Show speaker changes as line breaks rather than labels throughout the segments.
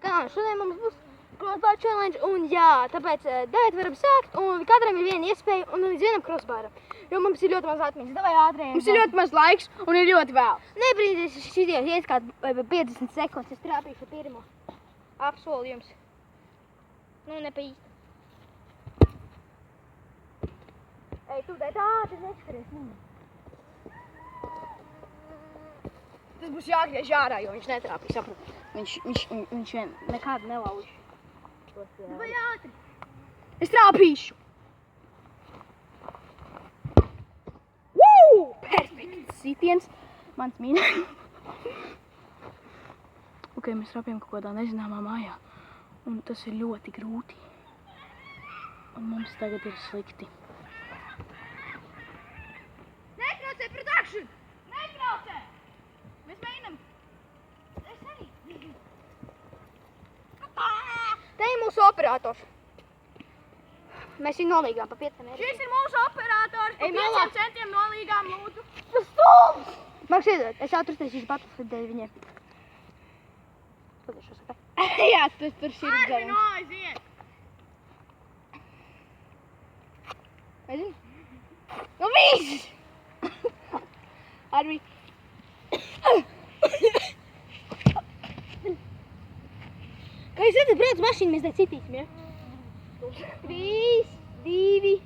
Kā, šodien mums būs crossbar challenge un jā, tāpēc davēt varam sākt un katram ir viena iespēja un līdz vienam crossbaram. Jo mums ir ļoti maz atmiņas, davai ātrējiem.
Mums ir ļoti maz laiks un ir ļoti vēl.
Nebrīdīs, šitie ies kādu 50 sekundes, es trāpīšu pirmo. Apsolu jums. Nu, ne pa īsti. Ej, tu dēļ ātri neskaries.
Tas būs jāgriež ārā, jo viņš netrāpīs, saprot. Viņš vien nekādu nelauž.
Vai ātri?
Es trāpīšu! Woo! Perfekts sitiens. Mans mīļākais. Ok, mēs trāpījām kaut kādā nezināmā mājā. Un tas ir ļoti grūti. Un mums tagad ir slikti.
Netraucē production! Netraucē! Mēs mēģinām. Es arī. Te ir mūsu operators. Mēs viņu nolīgām pa 5 mērķiem.
Šis ir mūsu operators. Pa 5 centiem nolīgām lūdzu.
Tas stulbs! Maks iedod, es ātri uztaisīšu battlefield dēļ viņiem. Pagaišu, sakai.
Jā, tas tur šir dzerums.
no, aiziet!
Nezinu? Nu viss! Arvi.
Kā jūs redzat, brauc mašīnu, mēs te citīsim, ja? 3, 2, 1.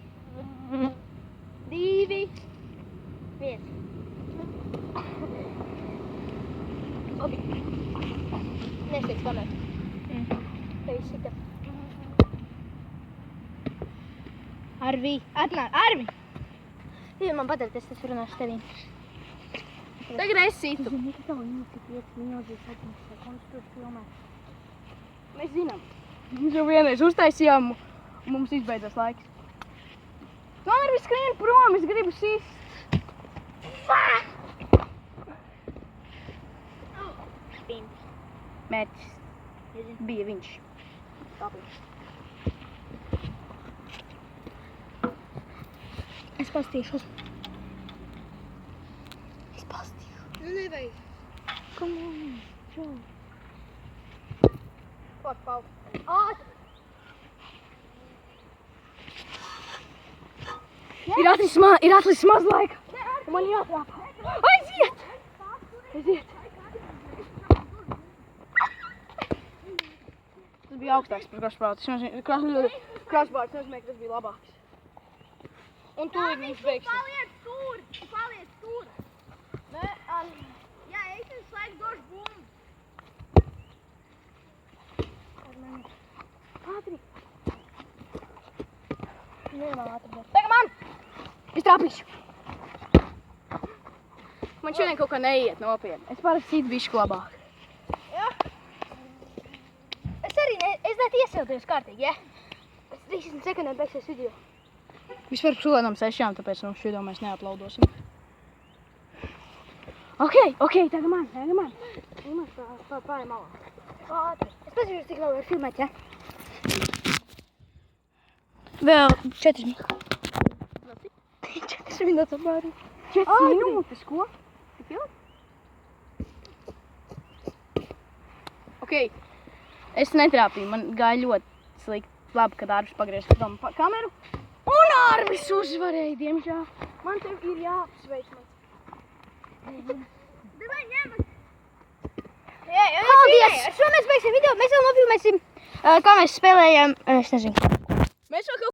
Ok. Nestieks kameru. Te viss sita.
Arvi. Atnāk, Arvi.
Ja man patīk, es tas runāšu tevīm.
Tagad es situ.
Zini, ka tev ir 5 minūtes, 7 sekundes, tu filmē.
Mēs zinām. Mēs jau vienreiz uztaisījām un mums izbeidzās laiks. Tu Arvi skrien prom, es gribu sist. Mērķis bija viņš. Tāpēc.
Es pastīšos. Es pastīšu.
Nu nevajag.
Come on, Joe.
Fuck, Pau.
Ātri!
Ir atlicis maz laika. Man jātrāpā. Aiziet! Aiziet! Tas bija augstāks par crossbars. Crossbars nozīmē, ka tas bija labāks. Un tūlīt viņš beigsies.
Paliec tur!
Nē,
Jā, es slēgu došu bumbu. Ātri! Nevar ātri.
Tagad man! Es trāpīšu. Man šodien kaut kā neiet nopietni. Es parasti citu bišķi labāk.
Es netiesildījos kārtīgi, ja? Pēc 30 sekundēm beigsies video.
Vispār šodien 6, tāpēc no šodien mēs neaplaudosim. Ok, tagad man.
Pāri malā. Ātri. Es pazīšu, cik vēl var filmēt, ja?
Vēl 4
minūtes. 4 minūtes apmēram.
4 minūtes, ko? Tik jau? Ok, es netrāpīju, man gāja ļoti slikti. Labi, kad Arvis pagriez prom kameru. Un Arvis uzvarēja, diemžēl. Man tev ir jāapsveic mans.
Davai, ņemat! Paldies! Ar šo mēs beigsim video. Mēs vēl nofilmēsim, kā mēs spēlējam, es nezinu.
Mēs vēl kaut